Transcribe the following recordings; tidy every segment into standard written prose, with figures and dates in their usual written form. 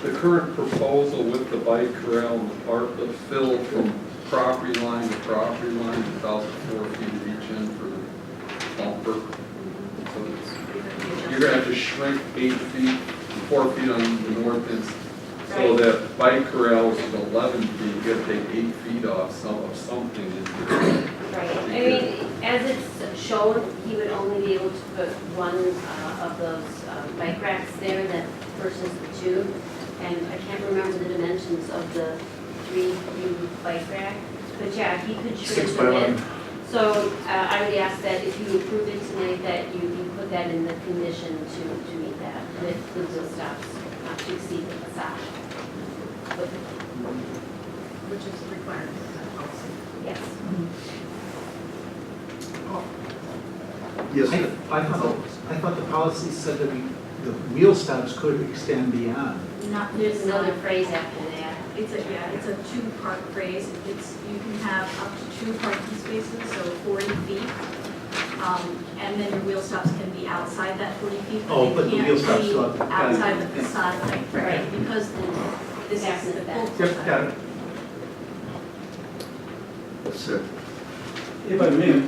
the current proposal with the bike corral and the park, the fill from property line to property line without the 4 feet of each end for the bumper. So you're gonna have to shrink 8 feet, 4 feet on the north end. So Right. that bike corral is 11 feet, you gotta take 8 feet off of something in there. Right, I mean, as it's shown, he would only be able to put one of those bike racks there that versus the 2. And I can't remember the dimensions of the 3-view bike rack, but yeah, he could shrink 6 by them 11. in. So I would ask that if you approve it tonight, that you put that in the condition to meet that, with wheel stops, not to exceed the facade. Which is required for that policy. Yes. Yes, I thought the policy said that the wheel stops could extend beyond. There's another phrase after that. It's a 2-part phrase. You can have up to 2 parking spaces, so 40 feet. And then your wheel stops can be outside that 40 feet, Oh, but but they the can't wheel stops still have be to- outside the facade, Right. because this is the full Yep, facade. got it. that's it. If I may,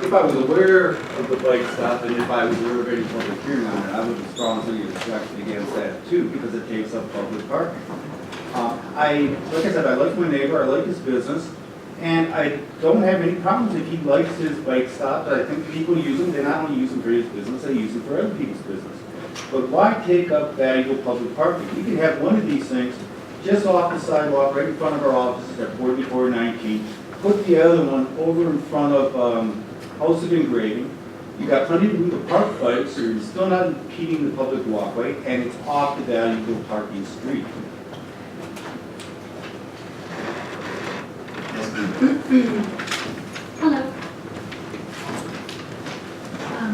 if I was aware of the bike stop and if I was aware of any public hearing on it, I would strongly object against that too, because it takes up public parking. Like I said, I like my neighbor, I like his business, and I don't have any problems if he likes his bike stop. I think people use them, they not only use them for his business, they use them for other people's business. But why take up valuable public parking? You can have one of these things just off the sidewalk, right in front of our offices at 4419. Put the other one over in front of House of Engraving. You got plenty of room to park bikes, so you're still not impeding the public walkway, and it's off the valuable parking street. Yes, ma'am. Hello.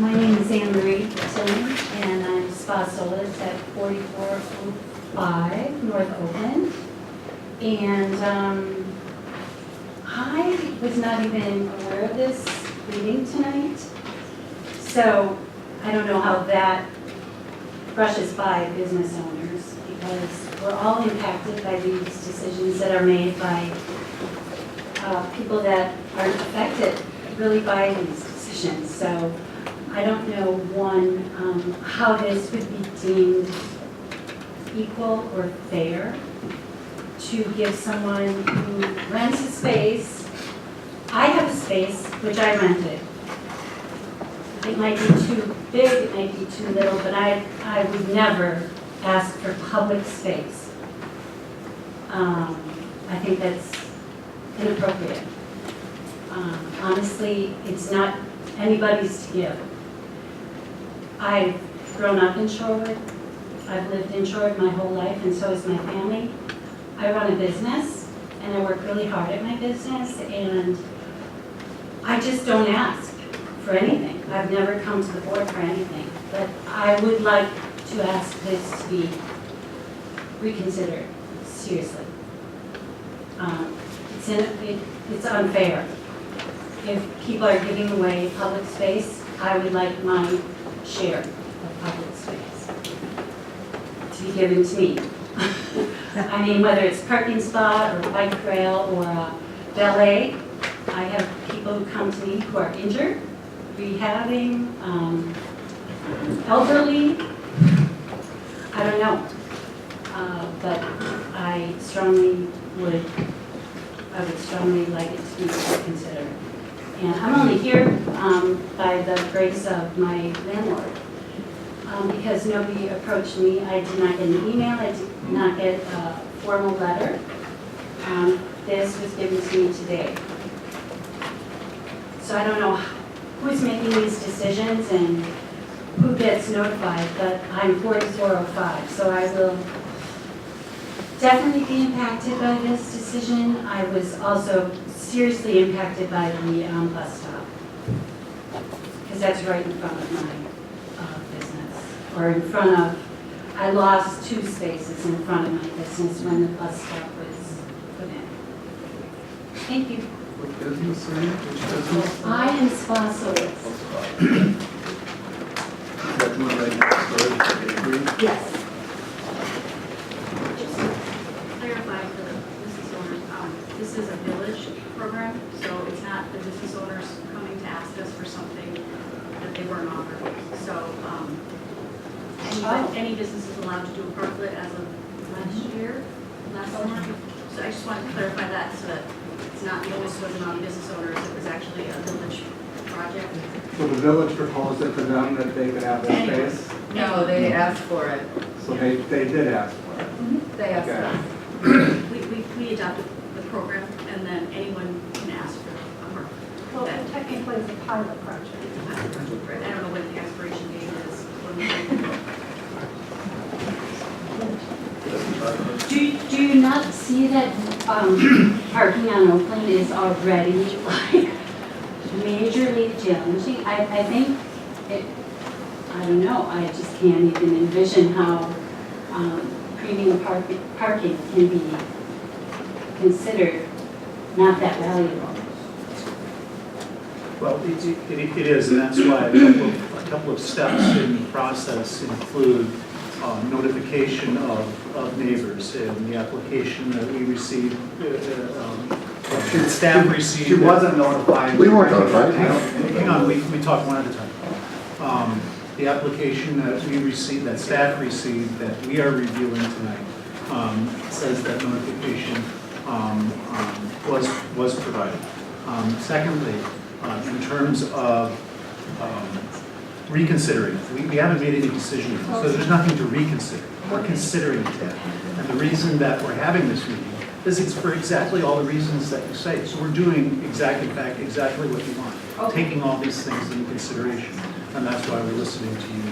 My name is Anne Marie Tillman, and I'm Spa Solis at 4405 North Oakland. And I was not even aware of this meeting tonight, so I don't know how that brushes by business owners, because we're all impacted by these decisions that are made by people that aren't affected really by these decisions. So I don't know, one, how this would be deemed equal or fair to give someone who rents a space. I have a space which I rented. It might be too big, it might be too little, but I would never ask for public space. I think that's inappropriate. Honestly, it's not anybody's to give. I've grown up in Shorewood. I've lived in Shorewood my whole life, and so has my family. I run a business, and I work really hard at my business, and I just don't ask for anything. I've never come to the board for anything, but I would like to ask this to be reconsidered, seriously. It's unfair. If people are giving away public space, I would like my share of public space to be given to me. I mean, whether it's parking spot or bike rail or valet, I have people who come to me who are injured, rehabbing, elderly, I don't know. But I would strongly like it to be considered. And I'm only here by the grace of my landlord, because nobody approached me. I did not get an email, I did not get a formal letter. This was given to me today. So I don't know who's making these decisions and who gets notified, but I'm 4405, so I will definitely be impacted by this decision. I was also seriously impacted by the bus stop, because that's right in front of my business, or in front of, I lost 2 spaces in front of my business when the bus stop was put in. Thank you. What business are you? Which business? I am Spa Solis. Is that the one right next door to the bakery? Yes. any business is allowed to do a parklet as of last summer. So I just wanted to clarify that, so that it's not, the onus wasn't on business owners, it was actually a village project. So the village proposed it to them that they could have their space, No, they asked for it. so they did ask for it. They asked Okay. us. We adopted the program, and then anyone can ask for a park. Well, technically it's a pilot project. I don't know when the expiration date is. when Do you not see that parking on Oakland is already like majorly challenging? I think it, I don't know, I just can't even envision how premium parking can be considered not that valuable. Well, it is, and that's why a couple of steps in the process include notification of neighbors and the application that we received, staff received. She wasn't notified. We weren't notified. Hang on, we talk one at a time. The application that we received, that staff received, that we are reviewing tonight, says that notification was provided. Secondly, in terms of reconsidering, we haven't made any decision, so there's nothing to reconsider. We're considering it. And the reason that we're having this meeting is it's for exactly all the reasons that you say. So we're doing exactly what you want, taking all these things into consideration. And that's why we're listening to you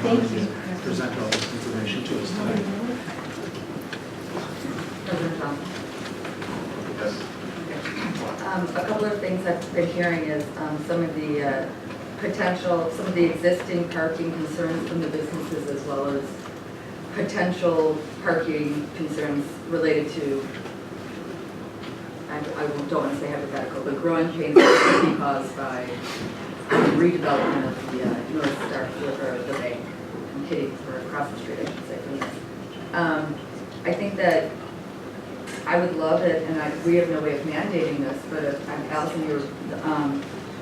Thank you. present all this information to us tonight. President Trump. A couple of things I've been hearing is some of the some of the existing parking concerns from the businesses, as well as potential parking concerns related to, I don't want to say hypothetical, but growing pains that could be caused by redevelopment of the North Star or the bay. I'm kidding, for across the street, I should say, from this. I think that I would love it, and we have no way of mandating this, but if Allison, you're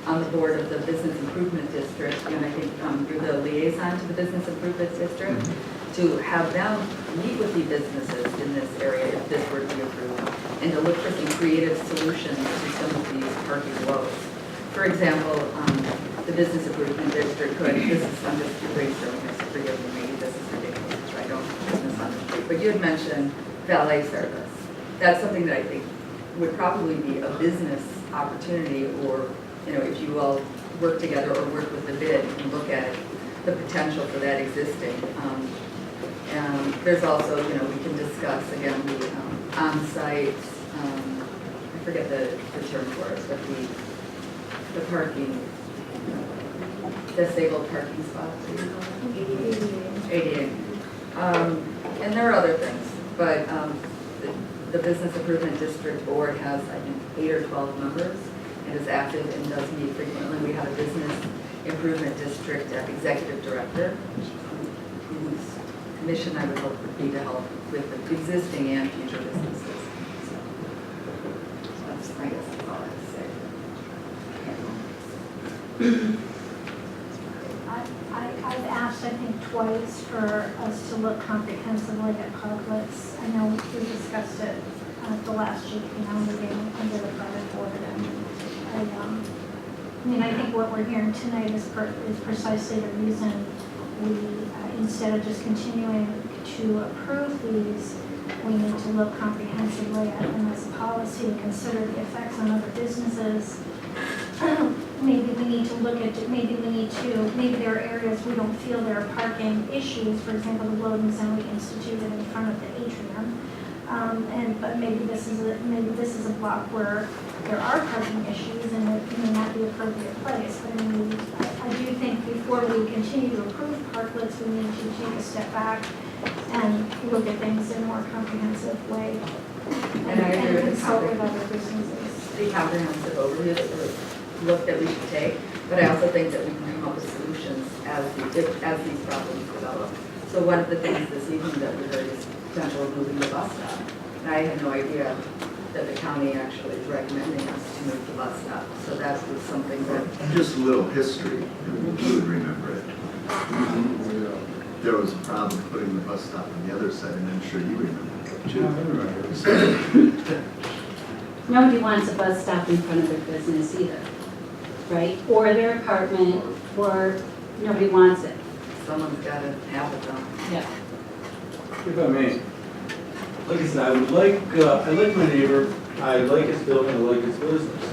on the board of the Business Improvement District, and I think you're the liaison to the Business Improvement District, to have them meet with the businesses in this area if this were to be approved, and to look for some creative solutions to some of these parking woes. For example, the Business Improvement District could, I'm just brainstorming this, forgive me, maybe this is ridiculous, because I don't do business on the street, but you had mentioned valet service. That's something that I think would probably be a business opportunity, or, you know, if you all work together or work with the bid and look at the potential for that existing. And there's also, you know, we can discuss, again, the on-site, I forget the term for it, but the parking, disabled parking spots. ADA. And there are other things, but the Business Improvement District Board has, I think, 8 or 12 members and is active and does meet frequently. We have a Business Improvement District Executive Director whose mission I would hope would be to help with the existing and future businesses. So that's, I guess, that's all I have to say. I've asked, I think, twice for us to look comprehensively at parklets. I know we discussed it at the last GPM meeting under the private board, and I mean, I think what we're hearing tonight is precisely the reason we, instead of just continuing to approve these, we need to look comprehensively at them as a policy and consider the effects on other businesses. Maybe we need to look at, maybe there are areas we don't feel there are parking issues, for example, the loading zone we instituted in front of the atrium. But maybe this is a block where there are parking issues and it may not be appropriate place. But I mean, I do think before we continue to approve parklets, we need to take a step back and look at things in a more comprehensive way. And I agree with the consult with other businesses. the comprehensive overview that look that we should take, but I also think that we can come up with solutions as these problems develop. So one of the things this evening that we heard is potential of moving the bus stop. And I had no idea that the county actually is recommending us to move the bus stop. So that was something that, Just a little history, and you would remember it. there was a problem putting the bus stop on the other side, and I'm sure you remember that too. Nobody wants a bus stop in front of their business either, right? Or their apartment, or nobody wants it. Someone's got to have it though. Yeah. If I may, like I said, I like my neighbor, I like his building, I like his business.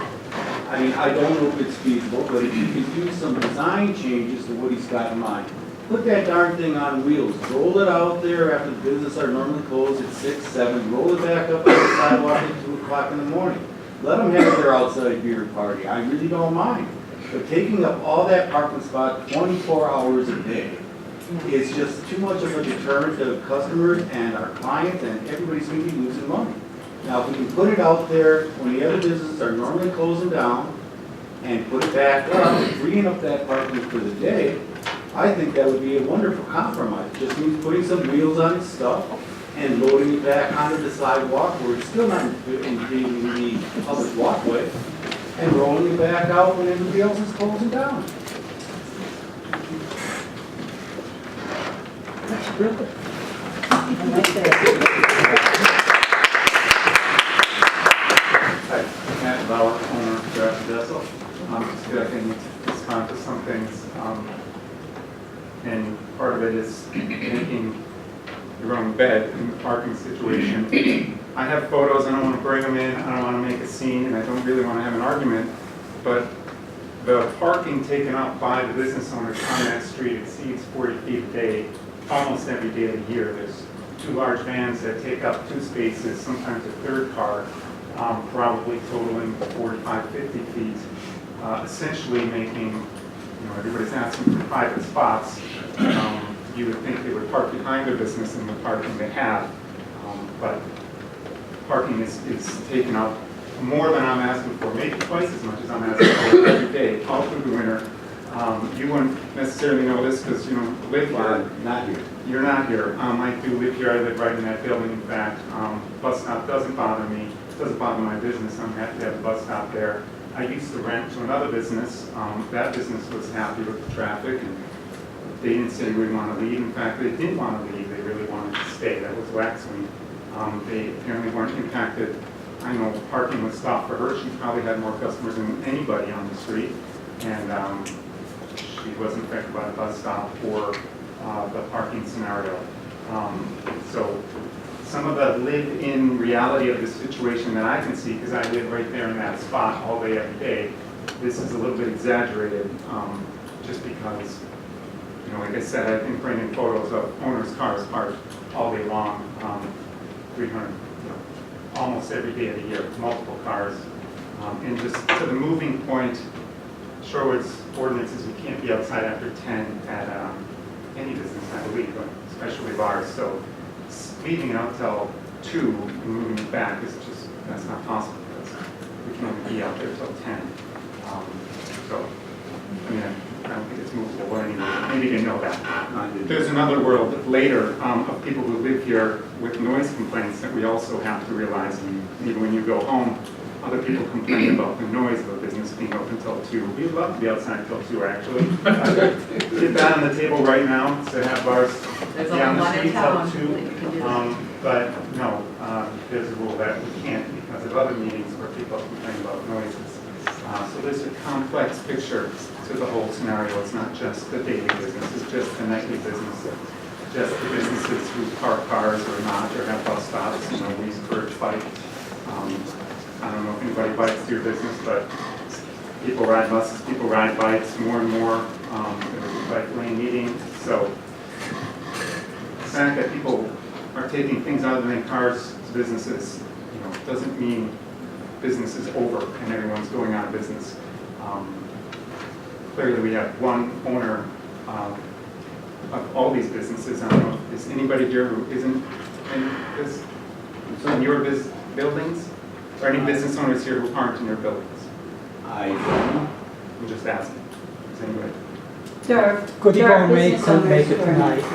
I mean, I don't know if it's feasible, but if you could do some design changes to what he's got in mind. Put that darn thing on wheels, roll it out there after the business are normally closed at 6, 7, roll it back up on the sidewalk at 2 o'clock in the morning. Let them have their outside beer party, I really don't mind. But taking up all that parking spot 24 hours a day, it's just too much of a deterrent to customers and our clients, and everybody's going to be losing money. Now, if we can put it out there when the other businesses are normally closing down and put it back up, freeing up that parking for the day, I think that would be a wonderful compromise. Just means putting some wheels on its stuff and loading it back onto the sidewalk where it's still not impeding the public walkway, and rolling it back out when everybody else is closing down. Matt Bauer, owner of Draft Vessel. Just feel like I need to respond to some things. And part of it is making your own bed in the parking situation. I have photos, I don't want to bring them in, I don't want to make a scene, and I don't really want to have an argument, but the parking taken up by the business owners on that street exceeds 40 feet a day, almost every day of the year. There's 2 large vans that take up 2 spaces, sometimes a third car, probably totaling 45, 50 feet, essentially making, everybody's asking for private spots. You would think they would park behind their business in the parking they have, but parking is taken up more than I'm asking for, maybe twice as much as I'm asking for every day, all through the winter. You wouldn't necessarily know this because you don't live here. Not here. You're not here. I do live here. I live right in that building. In fact, bus stop doesn't bother me. It doesn't bother my business. I'm happy to have a bus stop there. I used to rent to another business. That business was happy with the traffic, and they didn't say we want to leave. In fact, they didn't want to leave. They really wanted to stay. That was Waxwing. They apparently weren't impacted. I know parking was stopped for her. She probably had more customers than anybody on the street, and she wasn't affected by the bus stop or the parking scenario. So some of the live-in reality of the situation that I can see, because I live right there in that spot all day, every day, this is a little bit exaggerated, just because, like I said, I've been bringing photos of owners' cars parked all day long, 300, almost every day of the year, multiple cars. And just to the moving point, Shorewood's ordinances, we can't be outside after 10 at any business, I believe, but especially bars. So leaving it out till 2 and moving it back is just, that's not possible because we can only be out there till 10. So, I mean, I don't think it's movable, but anyway, maybe you didn't know that. There's another world later of people who live here with noise complaints that we also have to realize. And even when you go home, other people complain about the noise of a business being open till 2. We'd love to be outside till 2, actually. Get that on the table right now to have bars There's on only the one in street town till that 2. you can do that. But no, there's a rule that we can't because of other meetings where people complain about noises. So there's a complex picture to the whole scenario. It's not just the daily business, it's just the nightly business, just the businesses who park cars or not, or have bus stops. We encourage bike. I don't know if anybody bikes to your business, but people ride buses, people ride bikes more and more. There's a bike lane meeting. So the fact that people are taking things other than cars to businesses, doesn't mean business is over and everyone's going out of business. Clearly, we have one owner of all these businesses. I don't know, is anybody here who isn't in your buildings? Are any business owners here who aren't in your buildings? I don't know. I'm just asking. Is anybody? There are business owners who are not here.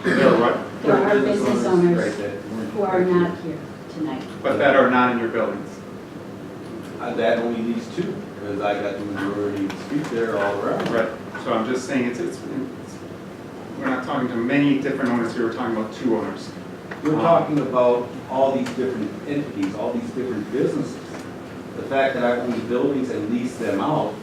There are what? There are business owners who are not here tonight. But that are not in your buildings. That only leaves 2, because I got the majority of the street there all around. Right. So I'm just saying it's we're not talking to many different owners here, we're talking about 2 owners. We're talking about all these different entities, all these different businesses. The fact that I own the buildings and lease them out,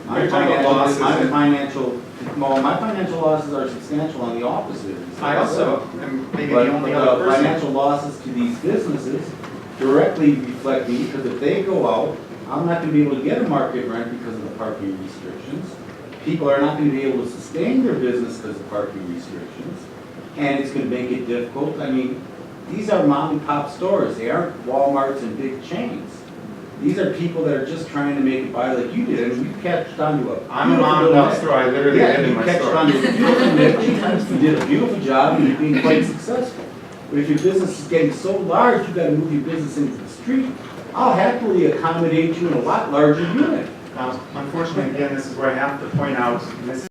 my You're talking about financial, losses. my financial losses are substantial on the office business. I also am maybe But the only other the person. financial losses to these businesses directly reflect me, because if they go out, I'm not gonna be able to get a market rent because of the parking restrictions. People are not gonna be able to sustain their business because of parking restrictions, and it's gonna make it difficult. I mean, these are mom and pop stores, they aren't Walmarts and big chains. These are people that are just trying to make it by like you did, and you catched onto a. I'm a mom and pop store, I literally live in my Yeah, you store. catched onto a beautiful niche, you did a beautiful job, and you're being quite successful. But if your business is getting so large, you gotta move your business into the street, I'll happily accommodate you in a lot larger unit. Unfortunately, again, this is where I have to point out, and this